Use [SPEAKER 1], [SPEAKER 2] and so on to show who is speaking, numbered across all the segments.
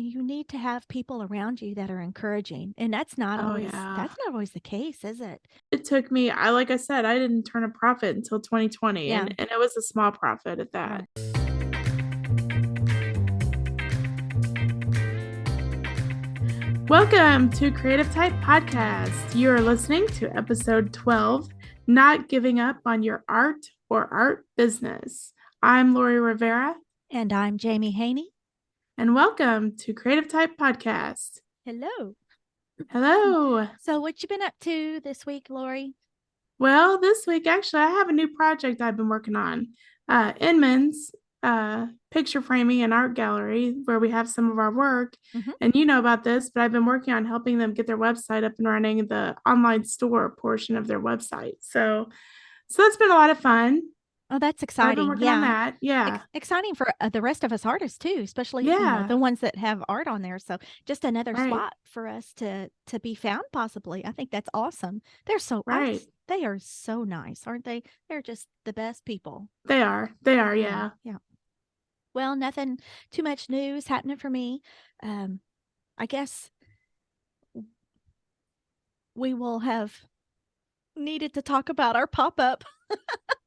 [SPEAKER 1] you need to have people around you that are encouraging, and
[SPEAKER 2] Oh, yeah.
[SPEAKER 1] that's not always the case, is it?
[SPEAKER 2] It took me like I said, I didn't turn a profit until 2020,
[SPEAKER 1] Yeah,
[SPEAKER 2] and it was a small profit at that.
[SPEAKER 1] right.
[SPEAKER 2] Welcome to Creative Type Podcast. You are listening to episode 12, Not Giving Up on Your Art or Art Business. I'm Lori Rivera,
[SPEAKER 1] And I'm Jamie Haney.
[SPEAKER 2] and welcome to Creative Type Podcast.
[SPEAKER 1] Hello.
[SPEAKER 2] Hello.
[SPEAKER 1] So what you been up to this week, Lori?
[SPEAKER 2] Well, this week, actually, I have a new project I've been working on. Inman's picture framing and art gallery, where we have some of our work.
[SPEAKER 1] Mhm.
[SPEAKER 2] And you know about this, but I've been working on helping them get their website up and running, the online store portion of their website. So that's been a lot of fun.
[SPEAKER 1] Oh, that's
[SPEAKER 2] I've been
[SPEAKER 1] exciting.
[SPEAKER 2] working on
[SPEAKER 1] Yeah.
[SPEAKER 2] that. Yeah.
[SPEAKER 1] Exciting for the rest of us artists too, especially,
[SPEAKER 2] Yeah.
[SPEAKER 1] the ones that have art on there. So just another
[SPEAKER 2] Right.
[SPEAKER 1] spot for us to be found possibly. I think that's awesome.
[SPEAKER 2] Right.
[SPEAKER 1] They are so nice, aren't they? They're just the best people.
[SPEAKER 2] They are. They are.
[SPEAKER 1] Yeah.
[SPEAKER 2] Yeah.
[SPEAKER 1] Yeah. Well, nothing too much news happening for me. Um, I guess we will have needed to talk about our pop-up.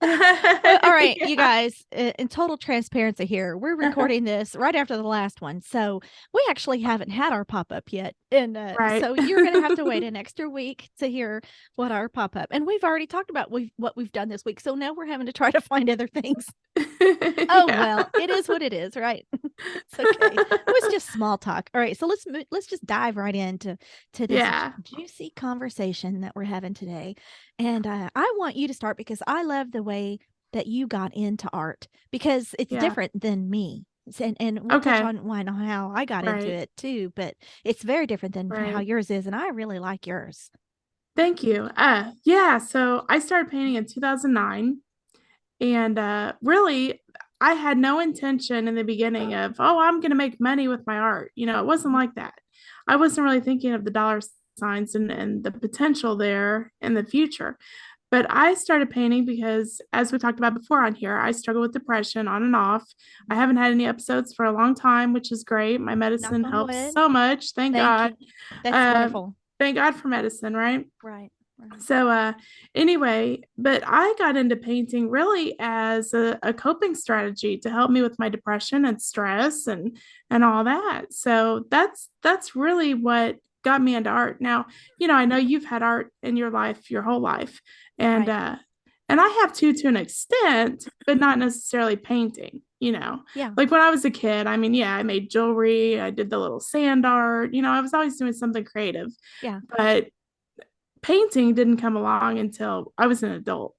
[SPEAKER 1] Well, all right, you
[SPEAKER 2] Yeah.
[SPEAKER 1] guys, in total transparency here, we're recording this right after the last one. So we actually haven't had our pop up yet. And
[SPEAKER 2] Right.
[SPEAKER 1] so you're going to have to wait an extra week to hear what our pop up. And we've already talked about what we've done this week. So now we're having to try to find other things. Oh,
[SPEAKER 2] Yeah.
[SPEAKER 1] well, it is what it is, right? It's okay. It was just small talk. All right, so let's just dive right into this
[SPEAKER 2] Yeah.
[SPEAKER 1] juicy conversation that we're having today. And I want you to start because I love the way that you got into art because it's
[SPEAKER 2] Yeah.
[SPEAKER 1] different than me. And we'll touch
[SPEAKER 2] Okay.
[SPEAKER 1] on how I got into
[SPEAKER 2] Right.
[SPEAKER 1] it too, but it's very different than how
[SPEAKER 2] Right.
[SPEAKER 1] yours is, and I really like yours.
[SPEAKER 2] Thank you. Yeah, so I started painting in 2009, and really I had no intention in the beginning of, oh, I'm going to make money with my art. It wasn't
[SPEAKER 1] Mhm.
[SPEAKER 2] like that. I wasn't really thinking of the dollar signs and the potential there in the future. But I started painting because, as we talked about before on here, I struggle with depression on and off. I haven't had any episodes for a long time, which is great. My
[SPEAKER 1] Knock
[SPEAKER 2] medicine
[SPEAKER 1] on
[SPEAKER 2] helps
[SPEAKER 1] wood.
[SPEAKER 2] so much. Thank
[SPEAKER 1] Thank
[SPEAKER 2] God.
[SPEAKER 1] you. That's
[SPEAKER 2] Uh,
[SPEAKER 1] wonderful.
[SPEAKER 2] thank God for medicine, right?
[SPEAKER 1] Right. Right.
[SPEAKER 2] So anyway, but I got into painting really as a coping strategy to help me with my depression and stress and all that. So that's really what got me into art. Now, I know you've had art in your life your whole life. And
[SPEAKER 1] Right.
[SPEAKER 2] uh and I have too, to an extent, but not necessarily painting.
[SPEAKER 1] Yeah.
[SPEAKER 2] Like when I was a kid, I mean, yeah, I made jewelry, I did the little sand art, I was always doing something creative.
[SPEAKER 1] Yeah.
[SPEAKER 2] But painting didn't come along until I was an adult.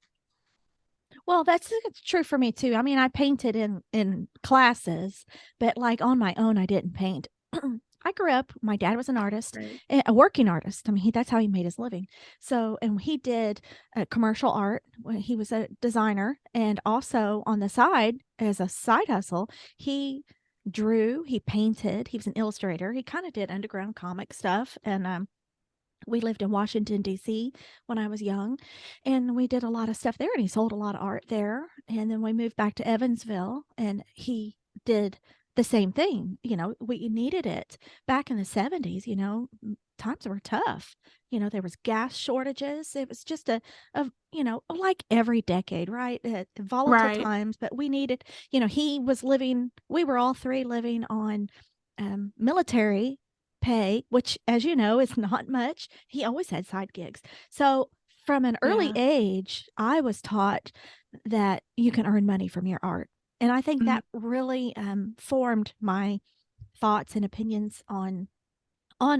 [SPEAKER 1] Well, it's true for me too. I mean, I painted in classes, but like on my own, I didn't paint. I grew up. My dad was an artist,
[SPEAKER 2] Right.
[SPEAKER 1] a working artist. I mean, that's how he made his living. So, and he did commercial art. He was a designer, and also on the side, as a side hustle, he drew. He painted. He was an illustrator. He kind of did underground comic stuff, and we lived in Washington, D.C. when I was young, and we did a lot of stuff there, and he sold a lot of art there. And then we moved back to Evansville, and he did the same thing. We needed it back in the 70s, times were tough. There was gas shortages. It was just like every decade, right? Volatile
[SPEAKER 2] Right.
[SPEAKER 1] times, but we needed, we were all three living on military pay, which, as you know, is not much. He always had side gigs. So from an early
[SPEAKER 2] Yeah.
[SPEAKER 1] age, I was taught that you can earn money from your art. And I think
[SPEAKER 2] Mhm.
[SPEAKER 1] that really formed my thoughts and opinions on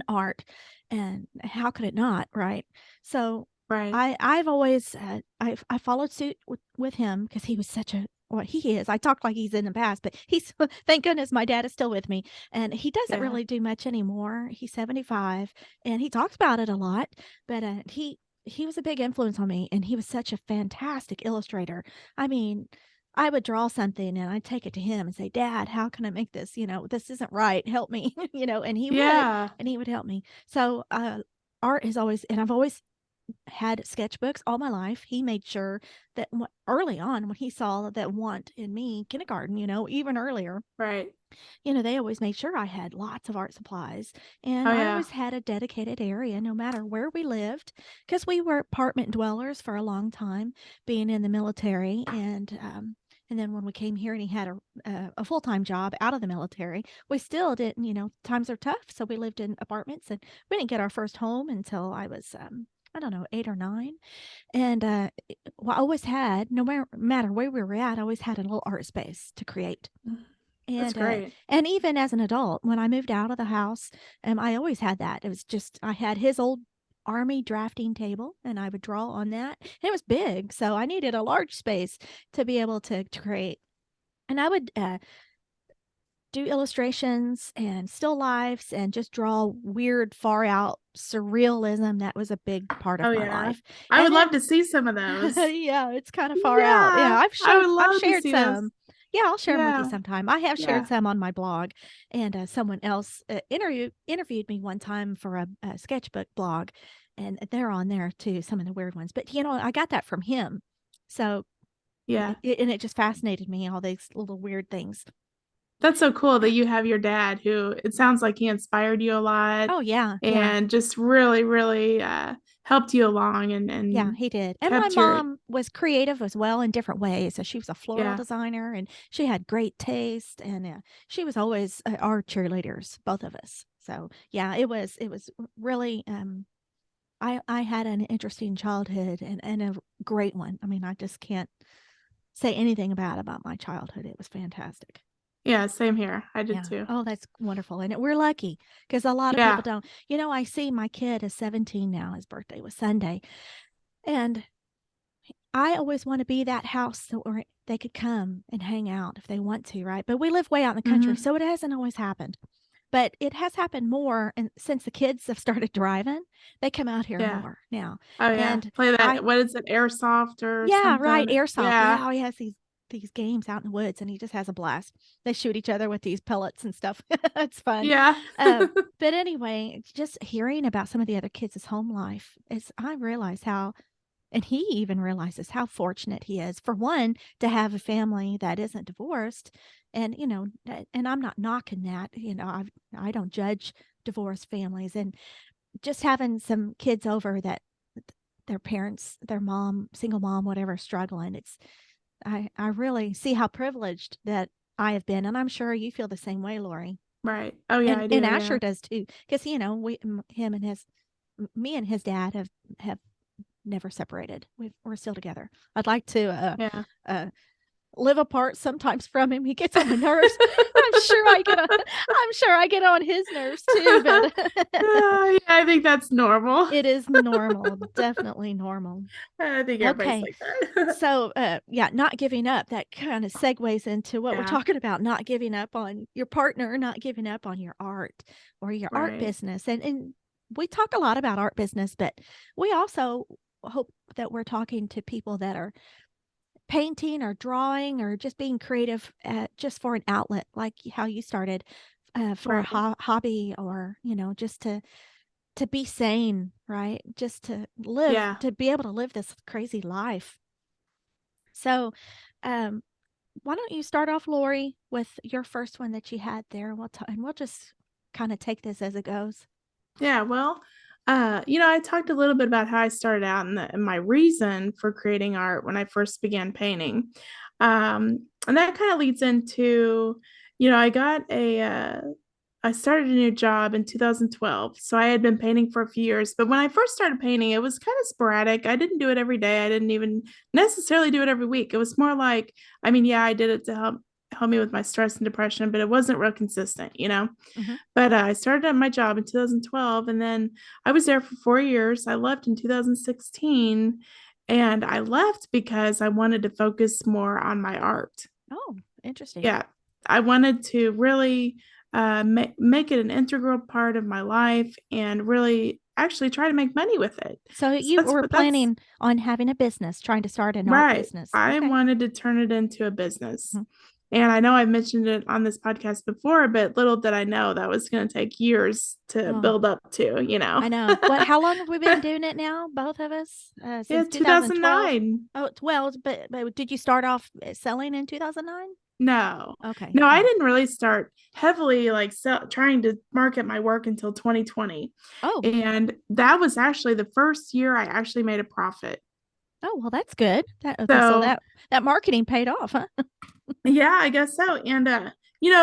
[SPEAKER 1] art. And how could it not, right? So
[SPEAKER 2] Right.
[SPEAKER 1] I've always I followed suit with him because he was such a well, he is. I talk like he's in the past, but he's thank goodness my dad is still with me, and he doesn't
[SPEAKER 2] Yeah.
[SPEAKER 1] really do much anymore. He's 75, and he talks about it a lot, but he was a big influence on me, and he was such a fantastic illustrator. I mean, I would draw something and I'd take it to him and say, "Dad, how can I make this? This isn't right. Help me." And he would,
[SPEAKER 2] Yeah.
[SPEAKER 1] help me. So art is always, and I've always had sketchbooks all my life. He made sure that early on, when he saw that want in me, kindergarten, even earlier,
[SPEAKER 2] Right.
[SPEAKER 1] they always made sure I had lots of art supplies. And
[SPEAKER 2] Oh,
[SPEAKER 1] I
[SPEAKER 2] yeah.
[SPEAKER 1] always had a dedicated area no matter where we lived, because we were apartment dwellers for a long time, being in the military. And then when we came here and he had a full time job out of the military, we still didn't, times are tough. So we lived in apartments, and we didn't get our first home until I was, I don't know, 8 or 9. And well, I always had, no matter where we were at, I always had a little art space to create.
[SPEAKER 2] That's
[SPEAKER 1] And
[SPEAKER 2] great.
[SPEAKER 1] and even as an adult, when I moved out of the house, I always had that. It was just I had his old army drafting table, and I would draw on that. And it was big, so I needed a large space to be able to create. And I would do illustrations and still lifes and just draw weird, far out surrealism. That was a big part of
[SPEAKER 2] Oh,
[SPEAKER 1] my
[SPEAKER 2] yeah.
[SPEAKER 1] life.
[SPEAKER 2] I
[SPEAKER 1] And
[SPEAKER 2] would love
[SPEAKER 1] then
[SPEAKER 2] to see some of those.
[SPEAKER 1] yeah, it's kind of far out. Yeah,
[SPEAKER 2] Yeah, I would
[SPEAKER 1] I've
[SPEAKER 2] love to
[SPEAKER 1] shared
[SPEAKER 2] see those.
[SPEAKER 1] some. Yeah, I'll share them with you
[SPEAKER 2] Yeah,
[SPEAKER 1] sometime. I have shared
[SPEAKER 2] yeah.
[SPEAKER 1] some on my blog, and someone else interviewed me one time for a sketchbook blog, and they're on there too. Some of the weird ones, but I got that from him. So
[SPEAKER 2] Yeah.
[SPEAKER 1] and it just fascinated me, all these little weird things.
[SPEAKER 2] That's so cool that you have your dad who it sounds like he inspired you a lot
[SPEAKER 1] Oh yeah, yeah.
[SPEAKER 2] and just really, really helped you along
[SPEAKER 1] Yeah,
[SPEAKER 2] and
[SPEAKER 1] he did. And my
[SPEAKER 2] kept your,
[SPEAKER 1] mom was creative as well in different ways. So she was a floral
[SPEAKER 2] yeah,
[SPEAKER 1] designer, and she had great taste, and she was always our cheerleaders, both of us. So yeah, it was really I had an interesting childhood, and a great one. I mean, I just can't say anything bad about my childhood. It was fantastic.
[SPEAKER 2] yeah, same here. I did
[SPEAKER 1] Yeah.
[SPEAKER 2] too.
[SPEAKER 1] Oh, that's wonderful. And we're lucky because a lot of people
[SPEAKER 2] Yeah,
[SPEAKER 1] don't. I see my kid is 17 now. His birthday was Sunday. And I always want to be that house so where they could come and hang out if they want to, right? But we live way out in the country,
[SPEAKER 2] hmm,
[SPEAKER 1] so it hasn't always happened. But it has happened more, and since the kids have started driving, they come out here
[SPEAKER 2] yeah.
[SPEAKER 1] more now.
[SPEAKER 2] Oh yeah.
[SPEAKER 1] And
[SPEAKER 2] Play
[SPEAKER 1] I,
[SPEAKER 2] that, what is it, airsoft or
[SPEAKER 1] yeah, right,
[SPEAKER 2] something?
[SPEAKER 1] airsoft.
[SPEAKER 2] Yeah.
[SPEAKER 1] Yeah, he has these games out in the woods, and he just has a blast. They shoot each other with these pellets and stuff. It's fun.
[SPEAKER 2] Yeah.
[SPEAKER 1] Uh, but anyway, just hearing about some of the other kids' home life is I realize how and he even realizes how fortunate he is, for one, to have a family that isn't divorced. And, and I'm not knocking that, I don't judge divorced families. And just having some kids over that their parents, their mom, single mom, whatever, struggling. I really see how privileged that I have been. And I'm sure you feel the same way, Lori.
[SPEAKER 2] Right. Oh yeah,
[SPEAKER 1] And
[SPEAKER 2] I
[SPEAKER 1] and
[SPEAKER 2] do. Yeah.
[SPEAKER 1] Asher does too. Because, him and me and his dad have never separated. We're still together. I'd like to
[SPEAKER 2] Yeah.
[SPEAKER 1] uh, live apart sometimes from him. He gets on my nerves. I'm sure I get on his nerves too, but
[SPEAKER 2] Yeah, I think that's normal.
[SPEAKER 1] it is normal, definitely normal.
[SPEAKER 2] I think everybody's
[SPEAKER 1] Okay.
[SPEAKER 2] like that.
[SPEAKER 1] So, yeah, not giving up, that kind of segues into what we're
[SPEAKER 2] Yeah.
[SPEAKER 1] talking about, not giving up on your partner, not giving up on your art or your art
[SPEAKER 2] Right.
[SPEAKER 1] business. And we talk a lot about art business, but we also hope that we're talking to people that are painting or drawing or just being creative just for an outlet, like how you started for a
[SPEAKER 2] Right.
[SPEAKER 1] hobby, or, just to be sane, right? Just to live,
[SPEAKER 2] Yeah.
[SPEAKER 1] to be able to live this crazy life. So, um, why don't you start off, Lori, with your first one that you had there? And we'll just kind of take this as it goes.
[SPEAKER 2] Yeah, well, I talked a little bit about how I started out and my reason for creating art when I first began painting. And that kind of leads into, I got I started a new job in 2012. So I had been painting for a few years, but when I first started painting, it was kind of sporadic. I didn't do it every day. I didn't even necessarily do it every week. It was more like, I mean, yeah, I did it to help me with my stress and depression, but it wasn't real consistent.
[SPEAKER 1] Hmm.
[SPEAKER 2] But I started at my job in 2012, and then I was there for 4 years. I left in 2016, and I left because I wanted to focus more on my art.
[SPEAKER 1] Oh, interesting.
[SPEAKER 2] Yeah, I wanted to really make it an integral part of my life and really actually try to make money with it.
[SPEAKER 1] So
[SPEAKER 2] So
[SPEAKER 1] you were
[SPEAKER 2] that's
[SPEAKER 1] planning on having a business, trying to start an art
[SPEAKER 2] right.
[SPEAKER 1] business.
[SPEAKER 2] I
[SPEAKER 1] Okay.
[SPEAKER 2] wanted to turn it into a business.
[SPEAKER 1] Mhm.
[SPEAKER 2] And I know I mentioned it on this podcast before, but little did I know that was going to take years to
[SPEAKER 1] Oh,
[SPEAKER 2] build up to,
[SPEAKER 1] I know. How long have we been doing it now, both of us?
[SPEAKER 2] Yeah,
[SPEAKER 1] Since 2012?
[SPEAKER 2] 2009.
[SPEAKER 1] Oh, 12, but did you start off selling in 2009?
[SPEAKER 2] No,
[SPEAKER 1] Okay.
[SPEAKER 2] no, I
[SPEAKER 1] Yeah.
[SPEAKER 2] didn't really start heavily like trying to market my work until 2020.
[SPEAKER 1] Oh,
[SPEAKER 2] And that was actually the first year I actually made a profit.
[SPEAKER 1] oh, well, that's good. Okay, so
[SPEAKER 2] So
[SPEAKER 1] that marketing paid off, huh?
[SPEAKER 2] yeah, I guess so. And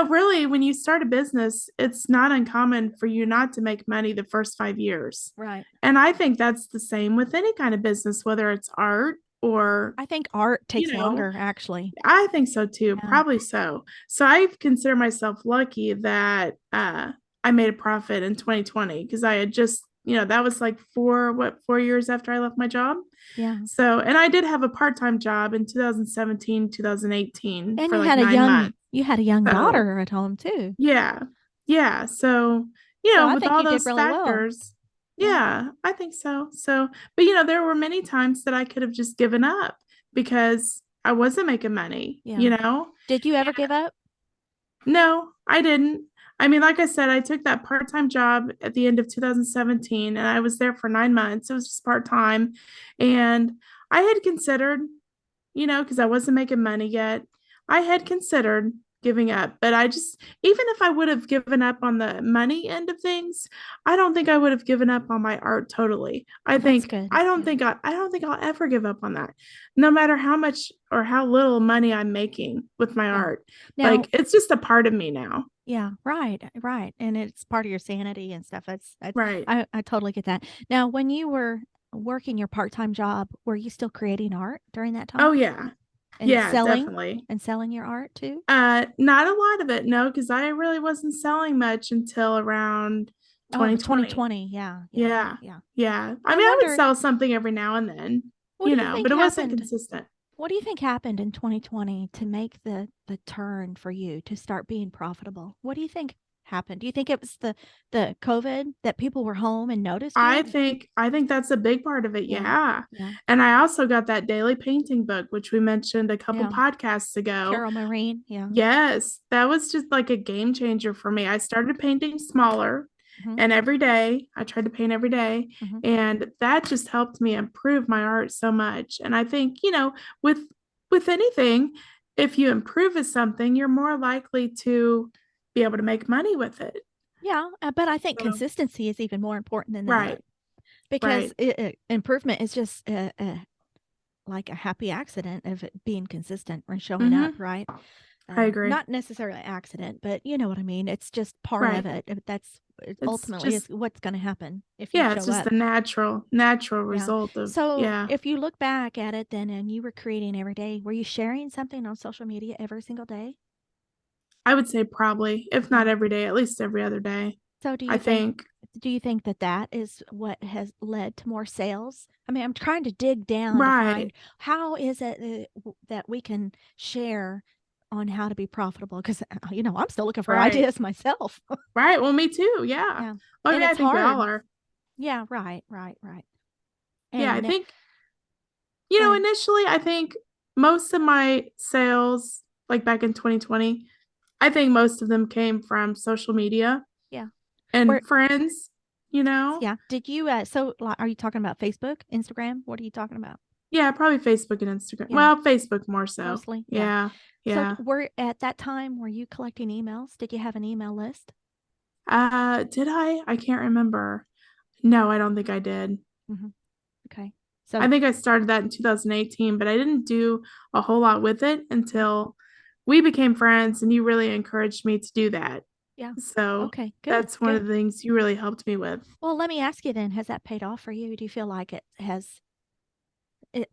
[SPEAKER 2] really when you start a business, it's not uncommon for you not to make money the first 5 years.
[SPEAKER 1] Right.
[SPEAKER 2] And I think that's the same with any kind of business, whether it's art or,
[SPEAKER 1] I think art
[SPEAKER 2] you
[SPEAKER 1] takes
[SPEAKER 2] know,
[SPEAKER 1] longer, actually.
[SPEAKER 2] I think so too,
[SPEAKER 1] Yeah.
[SPEAKER 2] probably so. So I consider myself lucky that I made a profit in 2020 because I had just, that was like 4 years after I left my job.
[SPEAKER 1] Yeah.
[SPEAKER 2] So, and I did have a part-time job in 2017, 2018
[SPEAKER 1] And
[SPEAKER 2] for like 9 months.
[SPEAKER 1] you had a young
[SPEAKER 2] So,
[SPEAKER 1] daughter at home too.
[SPEAKER 2] yeah. Yeah. So,
[SPEAKER 1] So I
[SPEAKER 2] with
[SPEAKER 1] think
[SPEAKER 2] all
[SPEAKER 1] you did
[SPEAKER 2] those
[SPEAKER 1] really well.
[SPEAKER 2] factors,
[SPEAKER 1] Yeah.
[SPEAKER 2] yeah, I think so. So, but there were many times that I could have just given up because I wasn't making money,
[SPEAKER 1] Yeah. Did you ever give up?
[SPEAKER 2] No, I didn't. I mean, like I said, I took that part-time job at the end of 2017 and I was there for 9 months. It was just part-time. And I had considered, because I wasn't making money yet, I had considered giving up. But I just, even if I would have given up on the money end of things, I don't think I would have given up on my art totally.
[SPEAKER 1] Well, that's good. Yeah.
[SPEAKER 2] I don't think I'll ever give up on that. No matter how much or how little money I'm making with my
[SPEAKER 1] Yeah.
[SPEAKER 2] art.
[SPEAKER 1] Now,
[SPEAKER 2] Like it's just a part of me now.
[SPEAKER 1] yeah, right, right. And it's part of your sanity and stuff.
[SPEAKER 2] Right.
[SPEAKER 1] I totally get that. Now, when you were working your part-time job, were you still creating art during that
[SPEAKER 2] Oh
[SPEAKER 1] time
[SPEAKER 2] yeah.
[SPEAKER 1] and
[SPEAKER 2] Yeah, definitely.
[SPEAKER 1] selling your art too?
[SPEAKER 2] Not a lot of it, no, because I really wasn't selling much until around
[SPEAKER 1] Oh,
[SPEAKER 2] 2020.
[SPEAKER 1] 2020. Yeah, yeah,
[SPEAKER 2] Yeah.
[SPEAKER 1] yeah.
[SPEAKER 2] Yeah. I
[SPEAKER 1] I
[SPEAKER 2] mean, I would
[SPEAKER 1] wonder,
[SPEAKER 2] sell something every now and then,
[SPEAKER 1] what do you think
[SPEAKER 2] but it wasn't
[SPEAKER 1] happened?
[SPEAKER 2] consistent.
[SPEAKER 1] What do you think happened in 2020 to make the turn for you to start being profitable? What do you think happened? Do you think it was the COVID that people were home and noticed you?
[SPEAKER 2] I think that's a big part of it.
[SPEAKER 1] Yeah.
[SPEAKER 2] Yeah.
[SPEAKER 1] Yeah.
[SPEAKER 2] And I also got that daily painting book, which we mentioned a couple
[SPEAKER 1] Yeah.
[SPEAKER 2] podcasts ago.
[SPEAKER 1] Carol Marine. Yeah.
[SPEAKER 2] Yes, that was just like a game changer for me. I started painting smaller
[SPEAKER 1] Hmm.
[SPEAKER 2] and every day I tried to paint every day.
[SPEAKER 1] Hmm.
[SPEAKER 2] And that just helped me improve my art so much. And I think, with anything, if you improve at something, you're more likely to be able to make money with it.
[SPEAKER 1] Yeah. But I think
[SPEAKER 2] So,
[SPEAKER 1] consistency is even more important than that
[SPEAKER 2] right,
[SPEAKER 1] because
[SPEAKER 2] right.
[SPEAKER 1] improvement is just like a happy accident of it being consistent and showing up,
[SPEAKER 2] Mm-hmm.
[SPEAKER 1] right?
[SPEAKER 2] I agree.
[SPEAKER 1] Not necessarily accident, but you know what I mean. It's just part of
[SPEAKER 2] Right.
[SPEAKER 1] it. That's it
[SPEAKER 2] It's
[SPEAKER 1] ultimately is
[SPEAKER 2] just,
[SPEAKER 1] what's going to happen if you
[SPEAKER 2] yeah, it's
[SPEAKER 1] show
[SPEAKER 2] just
[SPEAKER 1] up.
[SPEAKER 2] the natural
[SPEAKER 1] Yeah.
[SPEAKER 2] result of,
[SPEAKER 1] So
[SPEAKER 2] yeah.
[SPEAKER 1] if you look back at it then and you were creating every day, were you sharing something on social media every single day?
[SPEAKER 2] I would say probably, if not
[SPEAKER 1] Yeah.
[SPEAKER 2] every day, at least every other day.
[SPEAKER 1] So
[SPEAKER 2] I think.
[SPEAKER 1] do you think that that is what has led to more sales? I mean, I'm trying to dig down to
[SPEAKER 2] Right.
[SPEAKER 1] find how is it that we can share on how to be profitable because I'm still looking for
[SPEAKER 2] Right.
[SPEAKER 1] ideas myself.
[SPEAKER 2] Right. Well, me too. Yeah.
[SPEAKER 1] Yeah.
[SPEAKER 2] Oh,
[SPEAKER 1] And
[SPEAKER 2] yeah. I
[SPEAKER 1] it's
[SPEAKER 2] think we all
[SPEAKER 1] hard.
[SPEAKER 2] are.
[SPEAKER 1] Yeah, right, right, right.
[SPEAKER 2] Yeah. I
[SPEAKER 1] And
[SPEAKER 2] think,
[SPEAKER 1] go ahead.
[SPEAKER 2] initially, I think most of my sales, like back in 2020, I think most of them came from social media
[SPEAKER 1] Yeah. Where
[SPEAKER 2] and friends.
[SPEAKER 1] yeah. Did you so like, are you talking about Facebook, Instagram? What are you talking about?
[SPEAKER 2] Yeah. Probably Facebook and Instagram.
[SPEAKER 1] Yeah,
[SPEAKER 2] Well, Facebook more so.
[SPEAKER 1] mostly. Yeah.
[SPEAKER 2] Yeah.
[SPEAKER 1] So
[SPEAKER 2] Yeah.
[SPEAKER 1] were at that time were you collecting emails? Did you have an email list?
[SPEAKER 2] Did I? I can't remember. No, I don't think I did.
[SPEAKER 1] Hmm. Okay.
[SPEAKER 2] I
[SPEAKER 1] So
[SPEAKER 2] think I started that in 2018, but I didn't do a whole lot with it until we became friends and you really encouraged me to do that.
[SPEAKER 1] yeah.
[SPEAKER 2] So
[SPEAKER 1] Okay. Good.
[SPEAKER 2] that's one
[SPEAKER 1] Good.
[SPEAKER 2] of the things you really helped me with.
[SPEAKER 1] Well, let me ask you then, has that paid off for you? Do you feel like it has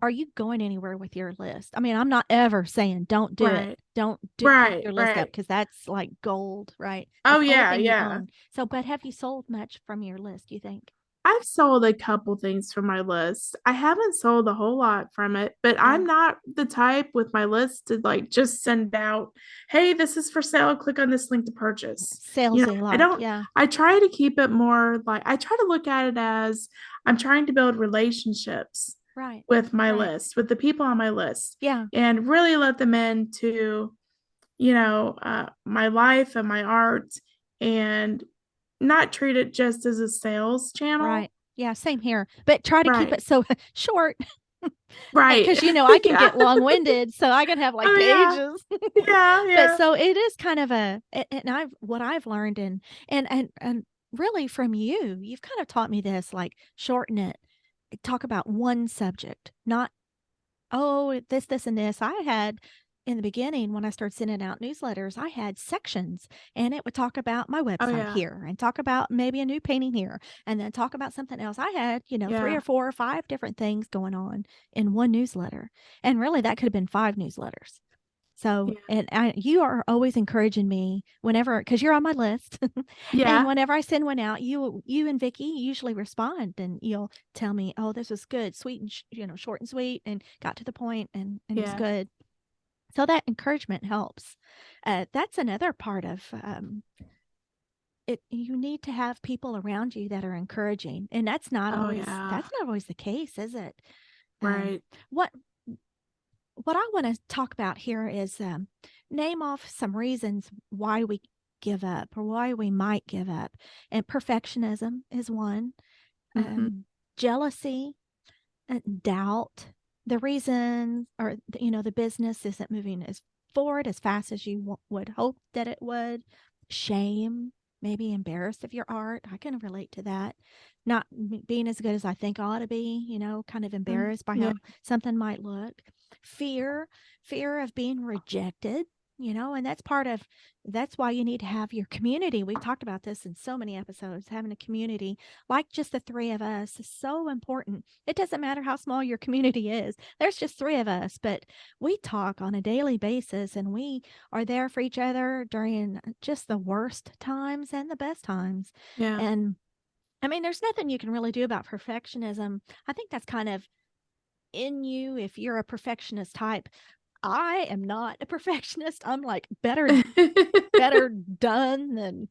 [SPEAKER 1] are you going anywhere with your list? I mean, I'm not ever saying don't do it.
[SPEAKER 2] Right.
[SPEAKER 1] Don't do keep
[SPEAKER 2] Right.
[SPEAKER 1] your list up
[SPEAKER 2] Right.
[SPEAKER 1] because that's like gold, right?
[SPEAKER 2] Oh
[SPEAKER 1] That's the only
[SPEAKER 2] yeah,
[SPEAKER 1] thing you
[SPEAKER 2] yeah.
[SPEAKER 1] own. So, but have you sold much from your list, do you think?
[SPEAKER 2] I've sold a couple things from my list. I haven't sold a whole lot from it, but
[SPEAKER 1] Yeah.
[SPEAKER 2] I'm not the type with my list to like just send out, "Hey, this is for sale. Click on this link to purchase."
[SPEAKER 1] Salesy
[SPEAKER 2] I
[SPEAKER 1] like,
[SPEAKER 2] don't
[SPEAKER 1] yeah.
[SPEAKER 2] I try to keep it more like I try to look at it as I'm trying to build relationships
[SPEAKER 1] Right.
[SPEAKER 2] with my
[SPEAKER 1] Right.
[SPEAKER 2] list, with the people on my list,
[SPEAKER 1] Yeah.
[SPEAKER 2] and really let them into my life and my art, and not treat it just as a sales channel.
[SPEAKER 1] Right. Yeah, same here. But try to keep
[SPEAKER 2] Right.
[SPEAKER 1] it so short.
[SPEAKER 2] Right.
[SPEAKER 1] Because I can
[SPEAKER 2] Yeah.
[SPEAKER 1] get long-winded, so I can have like
[SPEAKER 2] Oh, yeah.
[SPEAKER 1] pages.
[SPEAKER 2] Yeah,
[SPEAKER 1] But
[SPEAKER 2] yeah.
[SPEAKER 1] so it is kind of and I've what I've learned and really from you, you've kind of taught me this, like shorten it. Talk about one subject, not oh, this, and this. I had in the beginning when I started sending out newsletters, I had sections and it would talk about my
[SPEAKER 2] Oh,
[SPEAKER 1] website
[SPEAKER 2] yeah.
[SPEAKER 1] here and talk about maybe a new painting here and then talk about something else. I had, three
[SPEAKER 2] Yeah.
[SPEAKER 1] or four or five different things going on in one newsletter. And really that could have been five newsletters. So,
[SPEAKER 2] Yeah.
[SPEAKER 1] you are always encouraging me whenever, because you're on my list, and
[SPEAKER 2] Yeah.
[SPEAKER 1] whenever I send one out, you and Vicky usually respond, and you'll tell me, "Oh, this was good, sweet and short and sweet, and got to the point, and it was
[SPEAKER 2] Yeah.
[SPEAKER 1] good." So that encouragement helps. That's another part of it. You need to have people around you that are encouraging, and
[SPEAKER 2] Oh, yeah.
[SPEAKER 1] that's not always the case, is it? Um,
[SPEAKER 2] Right.
[SPEAKER 1] what what I want to talk about here is name off some reasons why we give up or why we might give up. And perfectionism is one,
[SPEAKER 2] Mhm.
[SPEAKER 1] jealousy, doubt, the reason or, the business isn't moving as forward as fast as you would hope that it would, shame, maybe embarrassed of your art. I can relate to that. Not being as good as I think I ought to be, kind of
[SPEAKER 2] Mm.
[SPEAKER 1] embarrassed by
[SPEAKER 2] Yeah.
[SPEAKER 1] how something might look. Fear, fear of being rejected, and that's why you need to have your community. We've talked about this in so many episodes. Having a community like just the three of us is so important. It doesn't matter how small your community is. There's just three of us, but we talk on a daily basis and we are there for each other during just the worst times and the best times.
[SPEAKER 2] Yeah.
[SPEAKER 1] And I mean, there's nothing you can really do about perfectionism. I think that's kind of in you if you're a perfectionist type. I am not a perfectionist. I'm like better done than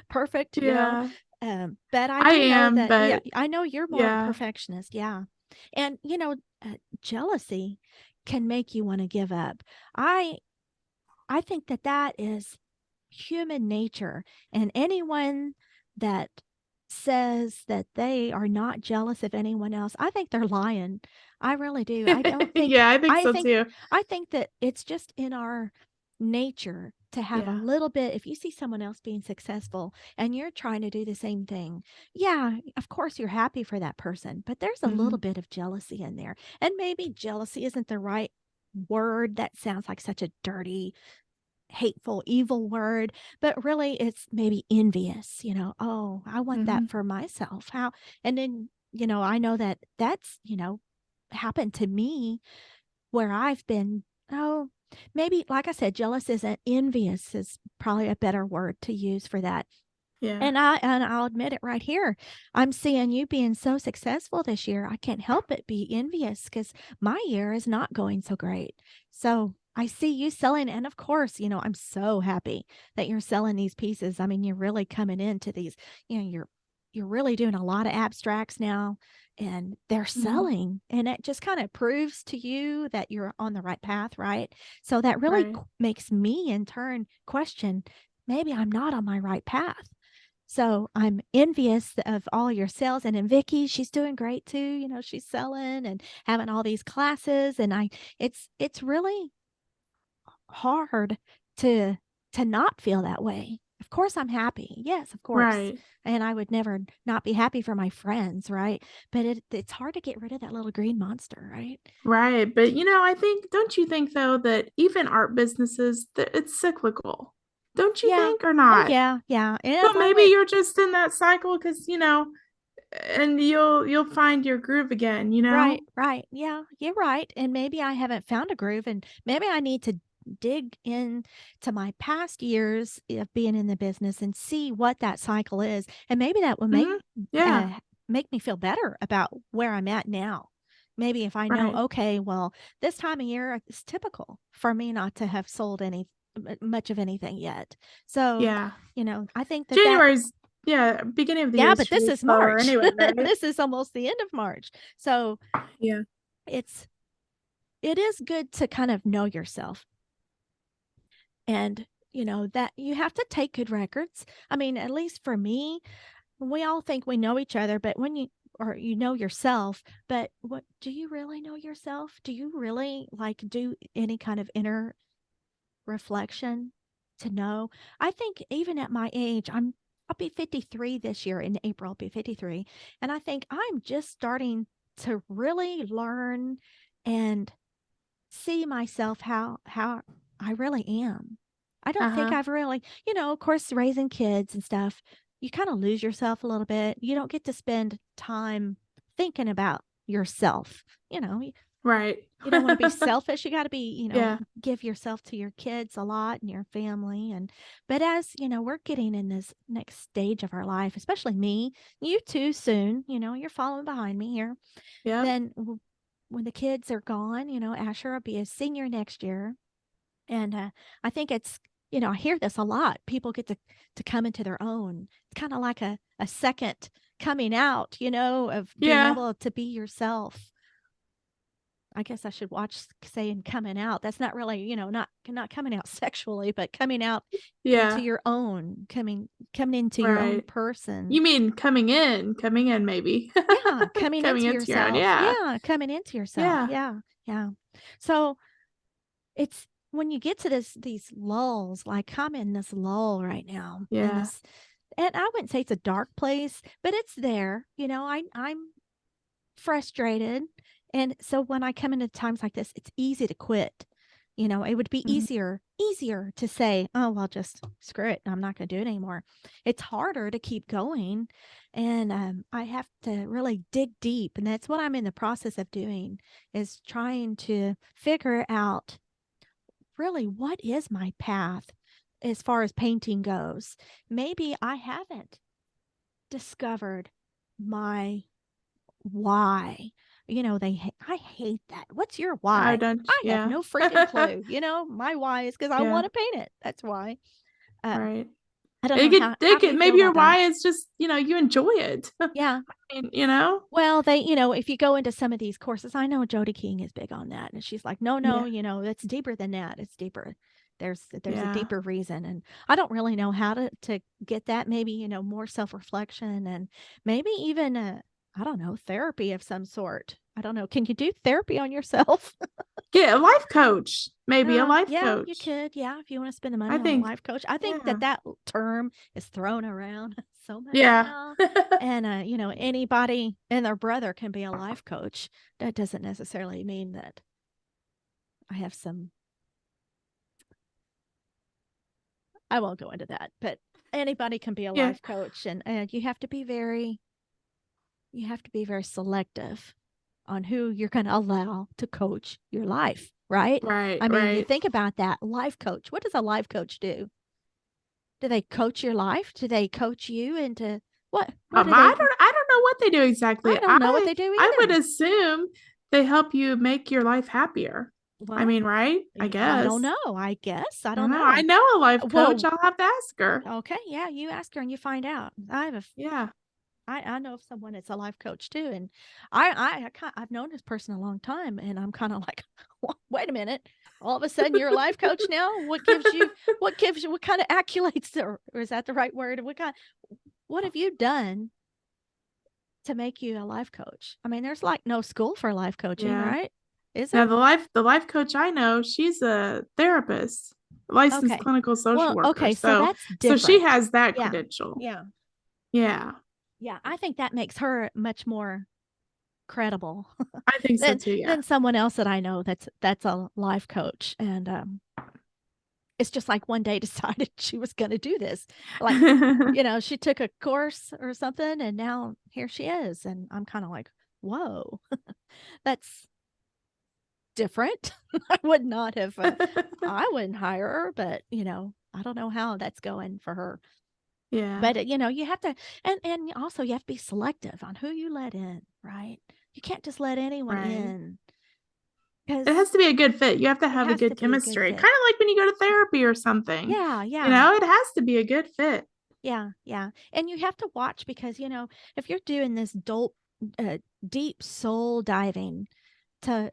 [SPEAKER 1] perfect.
[SPEAKER 2] Yeah.
[SPEAKER 1] But I
[SPEAKER 2] I
[SPEAKER 1] do know
[SPEAKER 2] am,
[SPEAKER 1] that, yeah,
[SPEAKER 2] but
[SPEAKER 1] I know you're more of a
[SPEAKER 2] yeah.
[SPEAKER 1] perfectionist. Yeah. And, jealousy can make you want to give up. I, I think that is human nature. And anyone that says that they are not jealous of anyone else, I think they're lying. I really do. I don't think
[SPEAKER 2] Yeah, I think
[SPEAKER 1] I
[SPEAKER 2] so
[SPEAKER 1] think
[SPEAKER 2] too.
[SPEAKER 1] I think that it's just in our nature to have a
[SPEAKER 2] Yeah.
[SPEAKER 1] little bit if you see someone else being successful and you're trying to do the same thing. Yeah, of course you're happy for that person, but there's a little
[SPEAKER 2] Mhm.
[SPEAKER 1] bit of jealousy in there. And maybe jealousy isn't the right word. That sounds like such a dirty hateful, evil word, but really it's maybe envious, oh, I want that
[SPEAKER 2] Mhm.
[SPEAKER 1] for myself. How, and then, I know that that's, happened to me where I've been, oh, maybe, like I said, jealous isn't envious is probably a better word to use for that.
[SPEAKER 2] Yeah.
[SPEAKER 1] And I'll admit it right here. I'm seeing you being so successful this year. I can't help but be envious because my year is not going so great. So I see you selling, and of course, I'm so happy that you're selling these pieces. I mean, you're really coming into these, you're really doing a lot of abstracts now and they're
[SPEAKER 2] Mhm.
[SPEAKER 1] selling. And it just kind of proves to you that you're on the right path, right? So that really
[SPEAKER 2] Right.
[SPEAKER 1] makes me in turn question maybe I'm not on my right path. So I'm envious of all your sales and in Vicky, she's doing great too. She's selling and having all these classes and it's really hard to not feel that way. Of course I'm happy. Yes, of course.
[SPEAKER 2] Right.
[SPEAKER 1] And I would never not be happy for my friends, right? But it's hard to get rid of that little green monster, right?
[SPEAKER 2] Right. But I think, don't you think though that even art businesses, that it's cyclical? Don't you
[SPEAKER 1] Yeah.
[SPEAKER 2] think, or
[SPEAKER 1] Oh
[SPEAKER 2] not?
[SPEAKER 1] yeah, yeah. And
[SPEAKER 2] So
[SPEAKER 1] if I
[SPEAKER 2] maybe
[SPEAKER 1] went
[SPEAKER 2] you're just in that cycle because, and you'll find your groove again, you
[SPEAKER 1] right,
[SPEAKER 2] know?
[SPEAKER 1] right. Yeah, you're right. And maybe I haven't found a groove and maybe I need to dig in to my past years of being in the business and see what that cycle is. And maybe that will
[SPEAKER 2] Mhm. Yeah.
[SPEAKER 1] make me feel better about where I'm at now. Maybe if I know,
[SPEAKER 2] Right.
[SPEAKER 1] okay, well, this time of year is typical for me not to have sold much of anything yet. So,
[SPEAKER 2] Yeah.
[SPEAKER 1] I think that
[SPEAKER 2] January's, yeah, beginning of the year
[SPEAKER 1] yeah,
[SPEAKER 2] is
[SPEAKER 1] but this
[SPEAKER 2] usually
[SPEAKER 1] is
[SPEAKER 2] slower
[SPEAKER 1] March.
[SPEAKER 2] anyway, right?
[SPEAKER 1] This is almost the end of March. So,
[SPEAKER 2] Yeah.
[SPEAKER 1] it's it is good to kind of know yourself And, that you have to take good records. I mean, at least for me, we all think we know each other, but when you know yourself, but what do you really know yourself? Do you really like do any kind of inner reflection to know? I think even at my age, I'll be 53 this year in April, I'll be 53. And I think I'm just starting to really learn and see myself how I really am. I don't think
[SPEAKER 2] Uh-huh.
[SPEAKER 1] I've really, of course, raising kids and stuff, you kind of lose yourself a little bit. You don't get to spend time thinking about yourself.
[SPEAKER 2] Right.
[SPEAKER 1] You don't want to be selfish. You got to be,
[SPEAKER 2] Yeah.
[SPEAKER 1] give yourself to your kids a lot and your family. But as, we're getting in this next stage of our life, especially me, you too soon, you're following behind me here.
[SPEAKER 2] Yep.
[SPEAKER 1] Then when the kids are gone, Asher will be a senior next year. And I think it's, I hear this a lot. People get to come into their own. It's kind of like a second coming out, of being
[SPEAKER 2] Yeah.
[SPEAKER 1] able to be yourself. I guess I should watch saying coming out. That's not really, not coming out sexually, but coming out into
[SPEAKER 2] Yeah.
[SPEAKER 1] your own, coming into your own
[SPEAKER 2] Right.
[SPEAKER 1] person.
[SPEAKER 2] You mean coming in maybe.
[SPEAKER 1] Yeah, coming
[SPEAKER 2] Coming
[SPEAKER 1] into
[SPEAKER 2] into your own,
[SPEAKER 1] yourself.
[SPEAKER 2] yeah.
[SPEAKER 1] Yeah, coming into yourself.
[SPEAKER 2] Yeah.
[SPEAKER 1] Yeah, yeah. So it's when you get to these lulls, like I'm in this lull right now, in
[SPEAKER 2] Yeah.
[SPEAKER 1] this, and I wouldn't say it's a dark place, but it's there. I'm frustrated. And so when I come into times like this, it's easy to quit. It would be
[SPEAKER 2] Mhm.
[SPEAKER 1] easier to say, oh, well, just screw it. I'm not going to do it anymore. It's harder to keep going. And I have to really dig deep. And that's what I'm in the process of doing, is trying to figure out really what is my path as far as painting goes. Maybe I haven't discovered my why. I hate that. What's your
[SPEAKER 2] I
[SPEAKER 1] why?
[SPEAKER 2] don't,
[SPEAKER 1] I have
[SPEAKER 2] yeah.
[SPEAKER 1] no freaking clue. My why is because I
[SPEAKER 2] Yeah.
[SPEAKER 1] want to paint it. That's why. Um,
[SPEAKER 2] Right.
[SPEAKER 1] I don't know
[SPEAKER 2] It
[SPEAKER 1] how do
[SPEAKER 2] could
[SPEAKER 1] you feel
[SPEAKER 2] maybe your
[SPEAKER 1] about that?
[SPEAKER 2] why is just, you enjoy it.
[SPEAKER 1] Yeah.
[SPEAKER 2] And, you know?
[SPEAKER 1] Well, if you go into some of these courses, I know Jody King is big on that. And she's like, no, no,
[SPEAKER 2] Yeah.
[SPEAKER 1] it's deeper than that. It's deeper. There's a
[SPEAKER 2] Yeah.
[SPEAKER 1] deeper reason. And I don't really know how to get that. Maybe, more self-reflection and maybe even I don't know, therapy of some sort. I don't know. Can you do therapy on yourself?
[SPEAKER 2] Get a life coach, maybe a life
[SPEAKER 1] Yeah, you
[SPEAKER 2] coach.
[SPEAKER 1] could. Yeah, if you want to spend the money
[SPEAKER 2] I
[SPEAKER 1] on a
[SPEAKER 2] think,
[SPEAKER 1] life coach. I think
[SPEAKER 2] yeah.
[SPEAKER 1] that term is thrown around so much
[SPEAKER 2] Yeah.
[SPEAKER 1] now. And anybody and their brother can be a life coach. That doesn't necessarily mean that I have some I won't go into that, but anybody can be a
[SPEAKER 2] Yeah.
[SPEAKER 1] life coach, and you have to be very selective on who you're going to allow to coach your life, right?
[SPEAKER 2] Right,
[SPEAKER 1] I mean, you
[SPEAKER 2] right.
[SPEAKER 1] think about that life coach. What does a life coach do? Do they coach your life? Do they coach you into what do they
[SPEAKER 2] I don't know what they do
[SPEAKER 1] I
[SPEAKER 2] exactly.
[SPEAKER 1] don't know what they do
[SPEAKER 2] I would
[SPEAKER 1] either.
[SPEAKER 2] assume they help you make your life happier. I
[SPEAKER 1] Well,
[SPEAKER 2] mean, right? I
[SPEAKER 1] I don't
[SPEAKER 2] guess.
[SPEAKER 1] know. I guess. I
[SPEAKER 2] I don't
[SPEAKER 1] don't
[SPEAKER 2] know. I
[SPEAKER 1] know.
[SPEAKER 2] know a life coach.
[SPEAKER 1] Well,
[SPEAKER 2] I'll have to ask her.
[SPEAKER 1] okay, yeah, you ask her and you find out.
[SPEAKER 2] Yeah.
[SPEAKER 1] I know of someone that's a life coach too, and I've known this person a long time, and I'm kind of like, wait a minute, all of a sudden you're a life coach now? What gives you what kind of accolades, or is that the right word? What have you done to make you a life coach? I mean, there's like no school for life coaching,
[SPEAKER 2] Yeah.
[SPEAKER 1] right? Is there?
[SPEAKER 2] Now the life coach I know, she's a therapist, licensed
[SPEAKER 1] Okay.
[SPEAKER 2] clinical social
[SPEAKER 1] Well,
[SPEAKER 2] worker.
[SPEAKER 1] okay, so that's
[SPEAKER 2] So she
[SPEAKER 1] different.
[SPEAKER 2] has that
[SPEAKER 1] Yeah.
[SPEAKER 2] credential.
[SPEAKER 1] Yeah.
[SPEAKER 2] Yeah.
[SPEAKER 1] Yeah. I think that makes her much more credible
[SPEAKER 2] I think so
[SPEAKER 1] than
[SPEAKER 2] too. Yeah.
[SPEAKER 1] than someone else that I know that's a life coach. And it's just like one day decided she was going to do this. Like, she took a course or something and now here she is. And I'm kind of like, whoa, that's different. I would not have, I wouldn't hire her, but, I don't know how that's going for her.
[SPEAKER 2] Yeah.
[SPEAKER 1] But, you have to, and also you have to be selective on who you let in, right? You can't just let anyone
[SPEAKER 2] Right.
[SPEAKER 1] in
[SPEAKER 2] It
[SPEAKER 1] because
[SPEAKER 2] has to be a good fit. You have to
[SPEAKER 1] it
[SPEAKER 2] have a
[SPEAKER 1] has to
[SPEAKER 2] good
[SPEAKER 1] be a good
[SPEAKER 2] chemistry. Kind
[SPEAKER 1] fit.
[SPEAKER 2] of like when you go to therapy or something.
[SPEAKER 1] Yeah, yeah.
[SPEAKER 2] It has to be a good fit.
[SPEAKER 1] Yeah, yeah. And you have to watch because, if you're doing this uh, deep soul diving to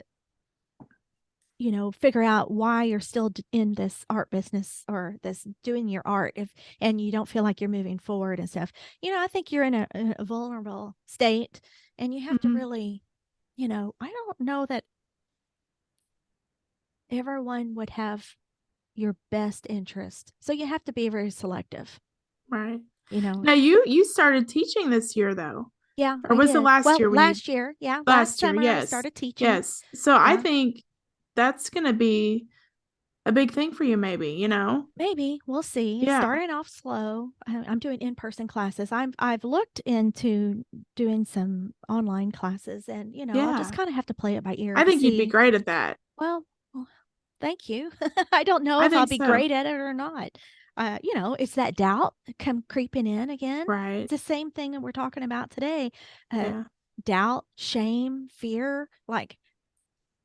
[SPEAKER 1] figure out why you're still in this art business or this doing your art and you don't feel like you're moving forward and stuff. I think you're in a vulnerable state and you have to
[SPEAKER 2] Mhm.
[SPEAKER 1] really, I don't know that everyone would have your best interest. So you have to be very selective,
[SPEAKER 2] Right.
[SPEAKER 1] you know.
[SPEAKER 2] Now you started teaching this year though,
[SPEAKER 1] Yeah,
[SPEAKER 2] or
[SPEAKER 1] I
[SPEAKER 2] was it
[SPEAKER 1] did.
[SPEAKER 2] last
[SPEAKER 1] Well,
[SPEAKER 2] year when you
[SPEAKER 1] last year, yeah, last
[SPEAKER 2] last year?
[SPEAKER 1] summer I
[SPEAKER 2] Yes.
[SPEAKER 1] started teaching.
[SPEAKER 2] Yes. So I
[SPEAKER 1] Yeah.
[SPEAKER 2] think that's gonna be a big thing for you maybe, you know?
[SPEAKER 1] Maybe we'll see. It's
[SPEAKER 2] Yeah.
[SPEAKER 1] starting off slow. I'm doing in-person classes. I've looked into doing some online classes, and I'll just
[SPEAKER 2] Yeah.
[SPEAKER 1] kind of have to play it by ear
[SPEAKER 2] I
[SPEAKER 1] to
[SPEAKER 2] think you'd be
[SPEAKER 1] see.
[SPEAKER 2] great at that.
[SPEAKER 1] Well, thank you. I don't know
[SPEAKER 2] I
[SPEAKER 1] if I'll
[SPEAKER 2] think
[SPEAKER 1] be
[SPEAKER 2] so.
[SPEAKER 1] great at it or not. It's that doubt come creeping in again.
[SPEAKER 2] Right.
[SPEAKER 1] It's the same thing that we're talking about today. Uh,
[SPEAKER 2] Yeah.
[SPEAKER 1] Doubt, shame, fear, like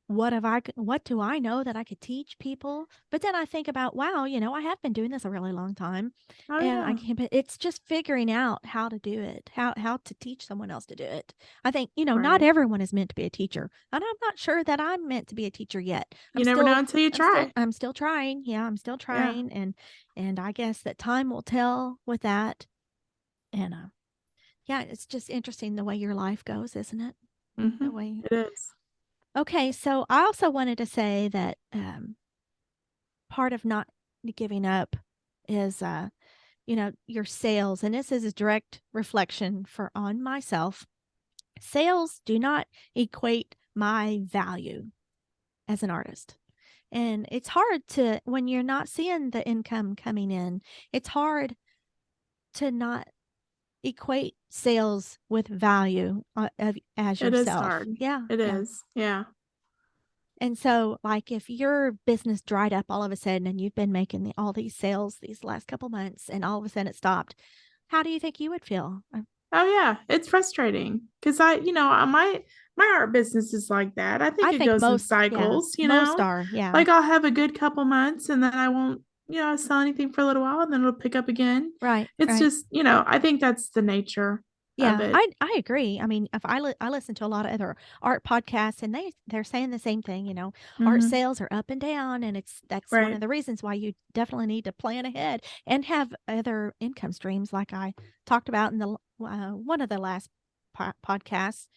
[SPEAKER 1] what do I know that I could teach people? But then I think about, wow, I have been doing this a really long time
[SPEAKER 2] Oh
[SPEAKER 1] and
[SPEAKER 2] yeah.
[SPEAKER 1] but it's just figuring out how to do it, how to teach someone else to do it. I think, not
[SPEAKER 2] Right.
[SPEAKER 1] everyone is meant to be a teacher. And I'm not sure that I'm meant to be a teacher yet.
[SPEAKER 2] You never know until you try.
[SPEAKER 1] I'm still trying. Yeah, I'm still
[SPEAKER 2] Yeah.
[SPEAKER 1] trying and I guess that time will tell with that. And yeah, it's just interesting the way your life goes, isn't it? The
[SPEAKER 2] Mhm.
[SPEAKER 1] way
[SPEAKER 2] It is.
[SPEAKER 1] Okay, so I also wanted to say that part of not giving up is your sales, and this is a direct reflection for on myself. Sales do not equate my value as an artist. And it's hard to when you're not seeing the income coming in, it's hard to not equate sales with value as
[SPEAKER 2] It is
[SPEAKER 1] yourself.
[SPEAKER 2] hard.
[SPEAKER 1] Yeah,
[SPEAKER 2] It
[SPEAKER 1] yeah.
[SPEAKER 2] is. Yeah.
[SPEAKER 1] And so, like, if your business dried up all of a sudden and you've been making all these sales these last couple months and all of a sudden it stopped, how do you think you would feel?
[SPEAKER 2] Oh yeah, it's frustrating because my art business is like that. I think
[SPEAKER 1] I
[SPEAKER 2] it
[SPEAKER 1] think
[SPEAKER 2] goes in
[SPEAKER 1] yeah,
[SPEAKER 2] cycles, you
[SPEAKER 1] most
[SPEAKER 2] know.
[SPEAKER 1] are. Yeah.
[SPEAKER 2] Like I'll have a good couple months and then I won't, sell anything for a little while and then it'll pick up again.
[SPEAKER 1] Right.
[SPEAKER 2] It's
[SPEAKER 1] Right.
[SPEAKER 2] just, I think that's the nature of
[SPEAKER 1] Yeah,
[SPEAKER 2] it.
[SPEAKER 1] I agree. I mean, if I listen to a lot of other art podcasts and they're saying the same thing, art
[SPEAKER 2] Hmm.
[SPEAKER 1] sales are up and down and that's one
[SPEAKER 2] Right.
[SPEAKER 1] of the reasons why you definitely need to plan ahead and have other income streams like I talked about in the one of the last podcasts,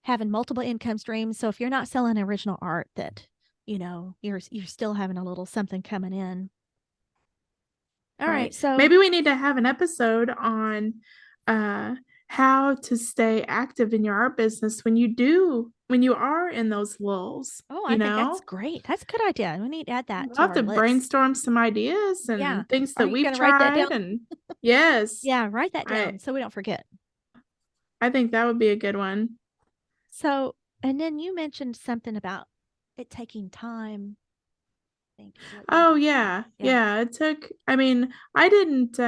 [SPEAKER 1] having multiple income streams. So if you're not selling original art that, you're still having a little something coming in. All right.
[SPEAKER 2] Right.
[SPEAKER 1] So,
[SPEAKER 2] Maybe we need to have an episode on uh how to stay active in your art business when you are in those lulls,
[SPEAKER 1] oh,
[SPEAKER 2] you
[SPEAKER 1] I think that's
[SPEAKER 2] know?
[SPEAKER 1] great. That's a good idea. We need to add that
[SPEAKER 2] We'll
[SPEAKER 1] to
[SPEAKER 2] have
[SPEAKER 1] our
[SPEAKER 2] to
[SPEAKER 1] list.
[SPEAKER 2] brainstorm some ideas
[SPEAKER 1] Yeah.
[SPEAKER 2] and things
[SPEAKER 1] Are
[SPEAKER 2] that
[SPEAKER 1] you
[SPEAKER 2] we've
[SPEAKER 1] going to write that
[SPEAKER 2] tried
[SPEAKER 1] down?
[SPEAKER 2] and yes,
[SPEAKER 1] Yeah, write that
[SPEAKER 2] I
[SPEAKER 1] down so we don't forget.
[SPEAKER 2] I think that would be a good one.
[SPEAKER 1] So, and then you mentioned something about it taking time. I think is what you
[SPEAKER 2] Oh
[SPEAKER 1] mentioned.
[SPEAKER 2] yeah.
[SPEAKER 1] Yeah.
[SPEAKER 2] Yeah, I mean, I didn't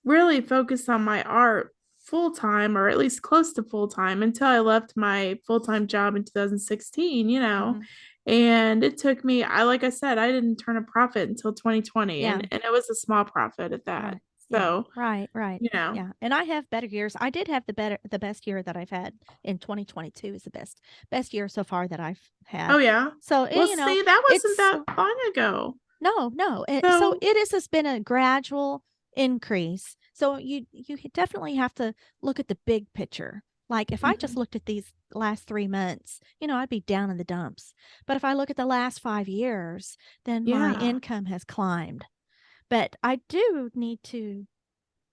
[SPEAKER 2] really focus on my art full time or at least close to full time until I left my full time job in 2016, you know.
[SPEAKER 1] Hmm.
[SPEAKER 2] And it took me, like I said, I didn't turn a profit until 2020
[SPEAKER 1] Yeah.
[SPEAKER 2] and it was a small profit at that.
[SPEAKER 1] Right. Yeah.
[SPEAKER 2] So,
[SPEAKER 1] Right. Right.
[SPEAKER 2] you know.
[SPEAKER 1] Yeah. And I have better years. I did have the best year that I've had in 2022 is the best year so far that I've
[SPEAKER 2] Oh
[SPEAKER 1] had.
[SPEAKER 2] yeah.
[SPEAKER 1] So,
[SPEAKER 2] Well, see, that wasn't
[SPEAKER 1] it's
[SPEAKER 2] that long ago.
[SPEAKER 1] no, no. So
[SPEAKER 2] So,
[SPEAKER 1] it has been a gradual increase. So you definitely have to look at the big picture. Like if I just
[SPEAKER 2] mhm,
[SPEAKER 1] looked at these last 3 months, I'd be down in the dumps. But if I look at the last 5 years, then my
[SPEAKER 2] yeah.
[SPEAKER 1] income has climbed. But I do need to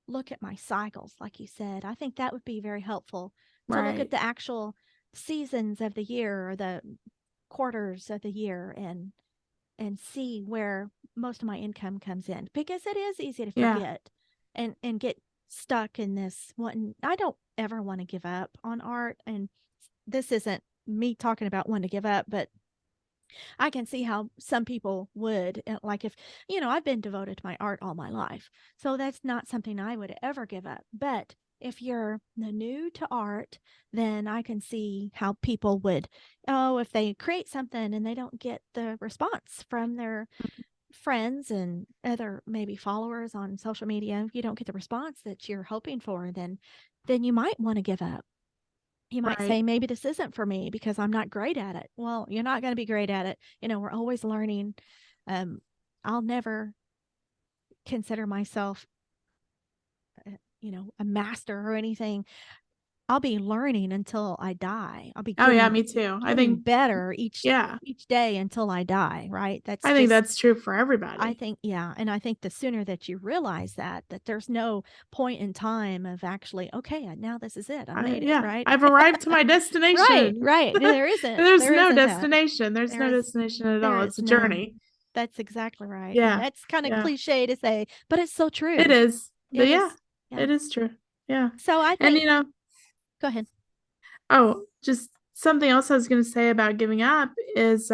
[SPEAKER 1] look at my cycles, like you said. I think that would be very helpful to look at
[SPEAKER 2] Right.
[SPEAKER 1] the actual seasons of the year or the quarters of the year and see where most of my income comes in because it is easy to
[SPEAKER 2] Yeah.
[SPEAKER 1] forget and get stuck in this one. I don't ever want to give up on art, and this isn't me talking about wanting to give up, but I can see how some people would. Like if, I've been devoted to my art all my life. So that's not something I would ever give up. But if you're new to art, then I can see how people would, oh, if they create something and they don't get the response from their friends and other maybe followers on social media, if you don't get the response that you're hoping for, then you might want to give up. You might
[SPEAKER 2] Right.
[SPEAKER 1] say, maybe this isn't for me because I'm not great at it. Well, you're not going to be great at it. We're always learning. Um, I'll never consider myself, a master or anything. I'll be learning until I die. I'll be
[SPEAKER 2] Oh, yeah,
[SPEAKER 1] getting
[SPEAKER 2] me too.
[SPEAKER 1] getting better
[SPEAKER 2] Yeah,
[SPEAKER 1] each day until I die, right? That's
[SPEAKER 2] I think
[SPEAKER 1] just
[SPEAKER 2] that's true for
[SPEAKER 1] I
[SPEAKER 2] everybody.
[SPEAKER 1] think, yeah, and I think the sooner that you realize that there's no point in time of actually, okay, now this is it. I made it,
[SPEAKER 2] Yeah,
[SPEAKER 1] right?
[SPEAKER 2] I've arrived to my
[SPEAKER 1] Right,
[SPEAKER 2] destination.
[SPEAKER 1] right. There isn't.
[SPEAKER 2] There's
[SPEAKER 1] There
[SPEAKER 2] no
[SPEAKER 1] isn't that.
[SPEAKER 2] destination. There's
[SPEAKER 1] There
[SPEAKER 2] no
[SPEAKER 1] is
[SPEAKER 2] destination at
[SPEAKER 1] there
[SPEAKER 2] all.
[SPEAKER 1] is
[SPEAKER 2] It's a
[SPEAKER 1] none.
[SPEAKER 2] journey.
[SPEAKER 1] That's exactly right. And
[SPEAKER 2] Yeah,
[SPEAKER 1] that's kind of
[SPEAKER 2] yeah,
[SPEAKER 1] cliche to say, but it's so
[SPEAKER 2] it
[SPEAKER 1] true.
[SPEAKER 2] is. But
[SPEAKER 1] It
[SPEAKER 2] yeah,
[SPEAKER 1] is. Yeah.
[SPEAKER 2] it is true. Yeah.
[SPEAKER 1] So I
[SPEAKER 2] And
[SPEAKER 1] think, go ahead.
[SPEAKER 2] just something else I was going to say about giving up is,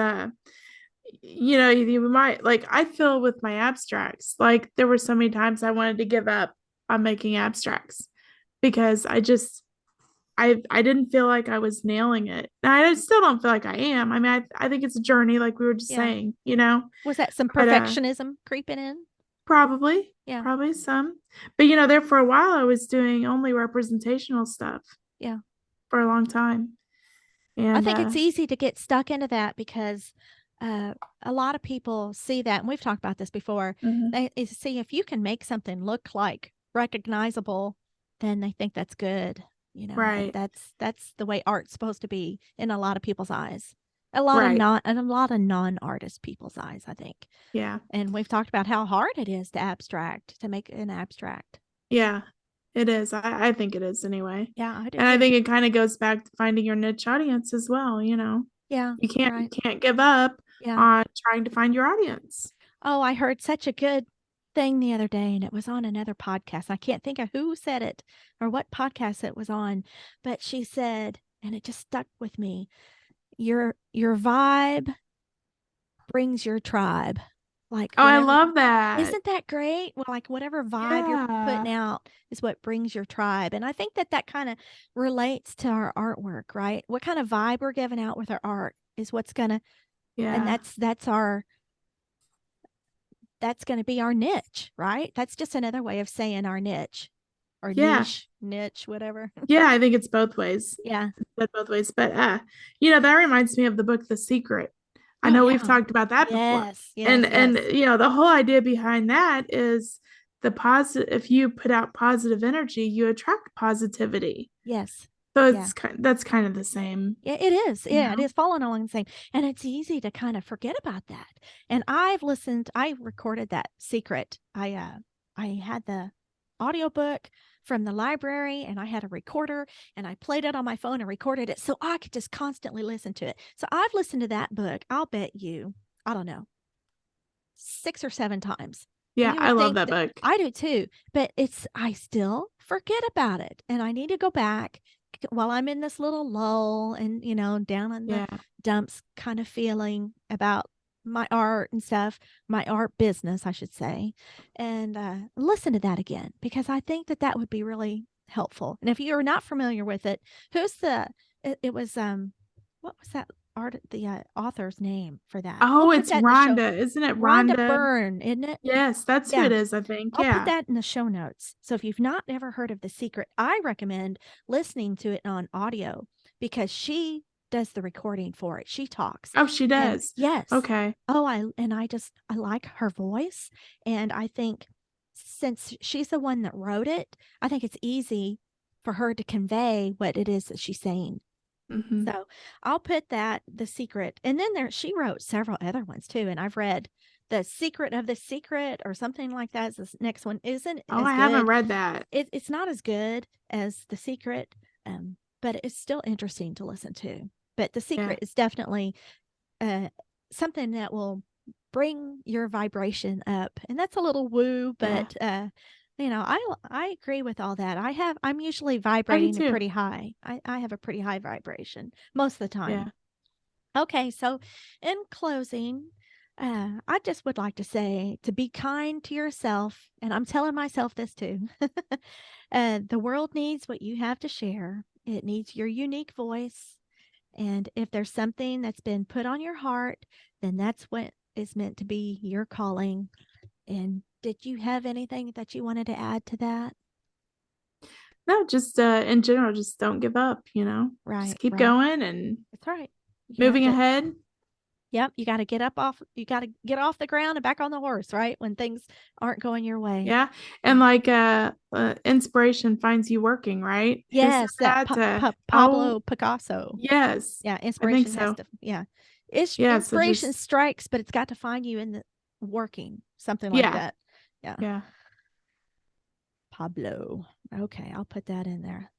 [SPEAKER 2] you might like, I feel with my abstracts, like there were so many times I wanted to give up on making abstracts because I didn't feel like I was nailing it. And I still don't feel like I am. I mean, I think it's a journey, like we were just
[SPEAKER 1] Yeah.
[SPEAKER 2] saying,
[SPEAKER 1] Was that some
[SPEAKER 2] but
[SPEAKER 1] perfectionism creeping in?
[SPEAKER 2] probably,
[SPEAKER 1] Yeah.
[SPEAKER 2] probably some. But there for a while I was doing only representational stuff
[SPEAKER 1] Yeah.
[SPEAKER 2] for a long time.
[SPEAKER 1] I
[SPEAKER 2] And
[SPEAKER 1] think it's easy to get stuck into that because a lot of people see that, and we've talked about this before.
[SPEAKER 2] mhm.
[SPEAKER 1] They see if you can make something look like recognizable, then they think that's good.
[SPEAKER 2] Right,
[SPEAKER 1] That's the way art's supposed to be in a lot of people's eyes.
[SPEAKER 2] right.
[SPEAKER 1] A lot of non-artist people's eyes, I think.
[SPEAKER 2] Yeah.
[SPEAKER 1] And we've talked about how hard it is to make an abstract.
[SPEAKER 2] Yeah, it is. I think it is anyway.
[SPEAKER 1] Yeah, I do
[SPEAKER 2] And I
[SPEAKER 1] too.
[SPEAKER 2] think it kind of goes back to finding your niche audience as well,
[SPEAKER 1] Yeah,
[SPEAKER 2] You can't
[SPEAKER 1] right.
[SPEAKER 2] give up
[SPEAKER 1] Yeah.
[SPEAKER 2] on trying to find your audience.
[SPEAKER 1] Oh, I heard such a good thing the other day, and it was on another podcast. I can't think of who said it or what podcast it was on, but she said, and it just stuck with me, your vibe brings your tribe. Like
[SPEAKER 2] Oh, I
[SPEAKER 1] whatever,
[SPEAKER 2] love that.
[SPEAKER 1] isn't that great? Well, like whatever vibe you're
[SPEAKER 2] Yeah.
[SPEAKER 1] putting out is what brings your tribe. And I think that kind of relates to our artwork, right? What kind of vibe we're giving out with our art is what's gonna, and
[SPEAKER 2] Yeah.
[SPEAKER 1] that's going to be our niche, right? That's just another way of saying our niche or
[SPEAKER 2] Yeah.
[SPEAKER 1] niche, whatever.
[SPEAKER 2] Yeah, I think it's both ways.
[SPEAKER 1] Yeah.
[SPEAKER 2] But both ways. But that reminds me of the book The Secret. I
[SPEAKER 1] Oh,
[SPEAKER 2] know we've
[SPEAKER 1] yeah.
[SPEAKER 2] talked about that before.
[SPEAKER 1] Yes, yes,
[SPEAKER 2] And
[SPEAKER 1] yes,
[SPEAKER 2] the whole idea behind that is the positive if you put out positive energy, you attract positivity.
[SPEAKER 1] yes.
[SPEAKER 2] So
[SPEAKER 1] Yeah.
[SPEAKER 2] that's kind of the same,
[SPEAKER 1] Yeah, it is.
[SPEAKER 2] you
[SPEAKER 1] Yeah, it
[SPEAKER 2] know.
[SPEAKER 1] is following along the same. And it's easy to kind of forget about that. And I recorded that secret. I had the audiobook from the library and I had a recorder and I played it on my phone and recorded it so I could just constantly listen to it. So I've listened to that book, I'll bet you, I don't know, 6 or 7 times. And
[SPEAKER 2] Yeah,
[SPEAKER 1] you
[SPEAKER 2] I
[SPEAKER 1] would
[SPEAKER 2] love
[SPEAKER 1] think
[SPEAKER 2] that
[SPEAKER 1] that
[SPEAKER 2] book.
[SPEAKER 1] I do too, but I still forget about it. And I need to go back while I'm in this little lull and, down in the
[SPEAKER 2] Yeah.
[SPEAKER 1] dumps kind of feeling about my art and stuff, my art business, I should say, and listen to that again because I think that would be really helpful. And if you're not familiar with it, who's the, it was, what was that the author's name for that? We'll
[SPEAKER 2] Oh,
[SPEAKER 1] put
[SPEAKER 2] it's
[SPEAKER 1] that in the show.
[SPEAKER 2] Rhonda. Isn't it
[SPEAKER 1] Rhonda
[SPEAKER 2] Rhonda?
[SPEAKER 1] Byrne, isn't it?
[SPEAKER 2] Yes, that's who
[SPEAKER 1] Yeah.
[SPEAKER 2] it is, I think.
[SPEAKER 1] I'll put
[SPEAKER 2] Yeah.
[SPEAKER 1] that in the show notes. So if you've not ever heard of The Secret, I recommend listening to it on audio because she does the recording for it. She talks.
[SPEAKER 2] Oh, she
[SPEAKER 1] And
[SPEAKER 2] does.
[SPEAKER 1] yes.
[SPEAKER 2] Okay.
[SPEAKER 1] Oh, I like her voice. And I think since she's the one that wrote it, I think it's easy for her to convey what it is that she's saying.
[SPEAKER 2] Hmm.
[SPEAKER 1] So I'll put that The Secret. And then she wrote several other ones too. And I've read The Secret of the Secret or something like that. Is this next one isn't
[SPEAKER 2] Oh,
[SPEAKER 1] as
[SPEAKER 2] I haven't
[SPEAKER 1] good.
[SPEAKER 2] read that.
[SPEAKER 1] It's not as good as The Secret, but it's still interesting to listen to. But The
[SPEAKER 2] Yeah.
[SPEAKER 1] Secret is definitely something that will bring your vibration up. And that's a little woo,
[SPEAKER 2] Yeah.
[SPEAKER 1] but I agree with all that. I'm usually
[SPEAKER 2] I do
[SPEAKER 1] vibrating a
[SPEAKER 2] too.
[SPEAKER 1] pretty high. I have a pretty high vibration most of the
[SPEAKER 2] Yeah.
[SPEAKER 1] time. Okay, so in closing, I just would like to say to be kind to yourself, and I'm telling myself this too. The world needs what you have to share. It needs your unique voice. And if there's something that's been put on your heart, then that's what is meant to be your calling. And did you have anything that you wanted to add to that?
[SPEAKER 2] No, just in general, just don't give up,
[SPEAKER 1] Right,
[SPEAKER 2] just keep
[SPEAKER 1] right.
[SPEAKER 2] going and
[SPEAKER 1] That's right. You have
[SPEAKER 2] moving
[SPEAKER 1] to,
[SPEAKER 2] ahead.
[SPEAKER 1] yep, you got to you got to get off the ground and back on the horse, right? When things aren't going your way.
[SPEAKER 2] Yeah. And like inspiration finds you working, right? Who said
[SPEAKER 1] Yes, that
[SPEAKER 2] that?
[SPEAKER 1] Pablo Picasso.
[SPEAKER 2] Yes.
[SPEAKER 1] Yeah,
[SPEAKER 2] I think
[SPEAKER 1] inspiration has
[SPEAKER 2] so.
[SPEAKER 1] to, yeah. It's
[SPEAKER 2] Yeah, so
[SPEAKER 1] inspiration
[SPEAKER 2] just
[SPEAKER 1] strikes, but it's got to find you in the working, something like
[SPEAKER 2] yeah.
[SPEAKER 1] that. Yeah.
[SPEAKER 2] Yeah.
[SPEAKER 1] Pablo. Okay, I'll put that in there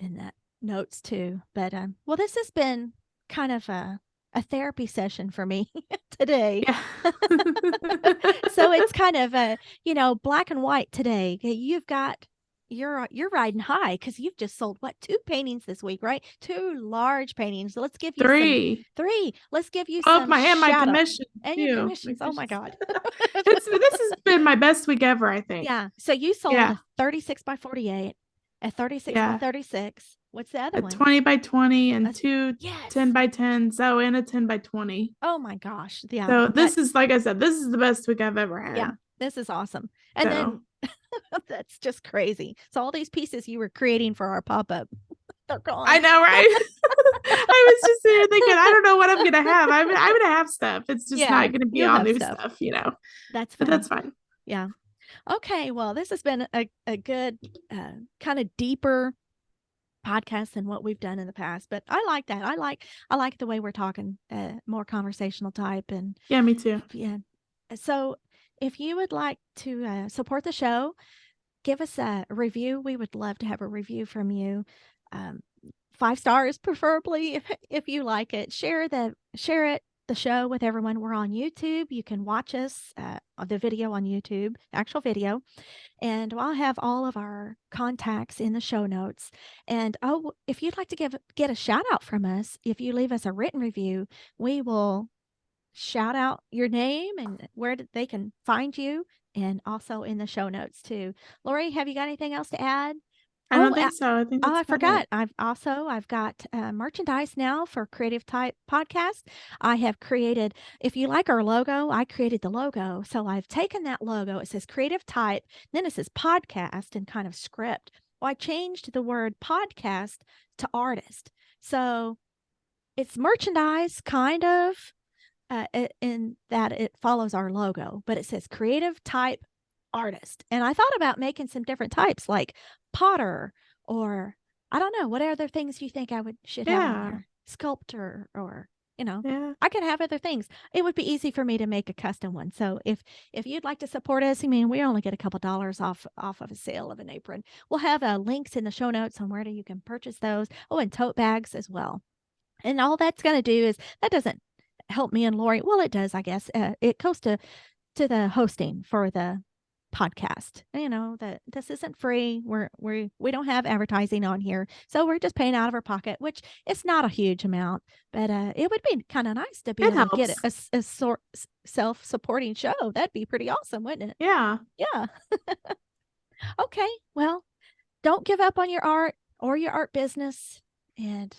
[SPEAKER 1] in that notes too. But well, this has been kind of a therapy session for me today.
[SPEAKER 2] Yeah.
[SPEAKER 1] So it's kind of black and white today. You've got you're riding high because you've just sold what, 2 paintings this week, right? 2 large paintings. Let's give you some
[SPEAKER 2] 3.
[SPEAKER 1] three. Let's give you
[SPEAKER 2] Oh,
[SPEAKER 1] some
[SPEAKER 2] my
[SPEAKER 1] shout out
[SPEAKER 2] commission
[SPEAKER 1] and your
[SPEAKER 2] too. My
[SPEAKER 1] commissions. Oh my
[SPEAKER 2] commissions.
[SPEAKER 1] God.
[SPEAKER 2] This has been my best week ever, I think.
[SPEAKER 1] Yeah. So you sold
[SPEAKER 2] Yeah.
[SPEAKER 1] a 36 by 48, a 36 by
[SPEAKER 2] Yeah.
[SPEAKER 1] 36. What's the other
[SPEAKER 2] A
[SPEAKER 1] one?
[SPEAKER 2] 20 by 20 and
[SPEAKER 1] That's,
[SPEAKER 2] 2
[SPEAKER 1] yes.
[SPEAKER 2] 10 by 10s. Oh, and a 10 by 20.
[SPEAKER 1] Oh my gosh. Yeah.
[SPEAKER 2] So this is, like I said, this is the best week I've ever had.
[SPEAKER 1] Yeah. This is awesome. And
[SPEAKER 2] So
[SPEAKER 1] then that's just crazy. So all these pieces you were creating for our pop-up, they're gone.
[SPEAKER 2] I know, right? I was just sitting thinking, I don't know what I'm gonna have. I'm gonna have stuff. It's just
[SPEAKER 1] Yeah,
[SPEAKER 2] not gonna be
[SPEAKER 1] you'll
[SPEAKER 2] all
[SPEAKER 1] have
[SPEAKER 2] new
[SPEAKER 1] stuff.
[SPEAKER 2] stuff,
[SPEAKER 1] That's
[SPEAKER 2] But
[SPEAKER 1] funny.
[SPEAKER 2] that's fine.
[SPEAKER 1] Yeah. Okay. Well, this has been a good kind of deeper podcast than what we've done in the past, but I like that. I like the way we're talking, more conversational type, and
[SPEAKER 2] Yeah, me too.
[SPEAKER 1] yeah. So if you would like to support the show, give us a review. We would love to have a review from you. Um, 5 stars preferably if you like it. Share the show with everyone. We're on YouTube. You can watch us the video on YouTube, actual video. And I'll have all of our contacts in the show notes. And oh, if you'd like to get a shout out from us, if you leave us a written review, we will shout out your name and where they can find you, and also in the show notes too. Lori, have you got anything else to add?
[SPEAKER 2] I
[SPEAKER 1] Oh,
[SPEAKER 2] don't think so. I think that's
[SPEAKER 1] I
[SPEAKER 2] about
[SPEAKER 1] forgot.
[SPEAKER 2] it.
[SPEAKER 1] I've got merchandise now for Creative Type Podcast. I have created, if you like our logo, I created the logo. So I've taken that logo. It says Creative Type, then it says podcast and kind of script. Well, I changed the word podcast to artist. So it's merchandise, kind of, in that it follows our logo, but it says Creative Type Artist. And I thought about making some different types like potter, or I don't know, what other things you think should have on
[SPEAKER 2] Yeah.
[SPEAKER 1] there? Sculptor, or
[SPEAKER 2] Yeah.
[SPEAKER 1] I could have other things. It would be easy for me to make a custom one. So if you'd like to support us, I mean, we only get a couple dollars off of a sale of an apron. We'll have links in the show notes on where you can purchase those. Oh, and tote bags as well. And all that's going to do is, that doesn't help me and Lori. Well, it does, I guess. It goes to the hosting for the podcast. That this isn't free. We don't have advertising on here, so we're just paying out of our pocket, which it's not a huge amount, but it would be kind of nice to be
[SPEAKER 2] It
[SPEAKER 1] able to get
[SPEAKER 2] helps.
[SPEAKER 1] a sort self-supporting show. That'd be pretty awesome, wouldn't it?
[SPEAKER 2] Yeah.
[SPEAKER 1] Yeah. Okay. Well, don't give up on your art or your art business, and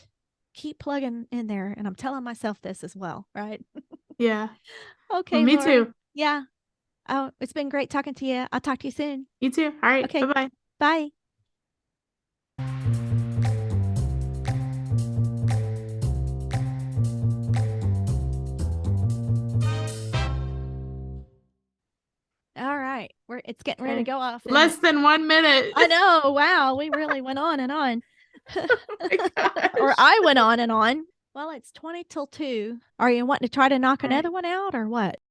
[SPEAKER 1] keep plugging in there. And I'm telling myself this as well, right?
[SPEAKER 2] Yeah. Well,
[SPEAKER 1] Okay,
[SPEAKER 2] me
[SPEAKER 1] Lori.
[SPEAKER 2] too.
[SPEAKER 1] Yeah. Oh, it's been great talking to you. I'll talk to you soon.
[SPEAKER 2] You too. All right.
[SPEAKER 1] Okay.
[SPEAKER 2] Bye-bye.
[SPEAKER 1] Bye. All right. It's getting ready to go off.
[SPEAKER 2] Less than 1 minute.
[SPEAKER 1] I know. Wow. We really went on and on.
[SPEAKER 2] Oh my gosh.
[SPEAKER 1] Or I went on and on. Well, it's 20 till 2. Are you wanting to try to knock
[SPEAKER 2] All right.
[SPEAKER 1] another one out, or what?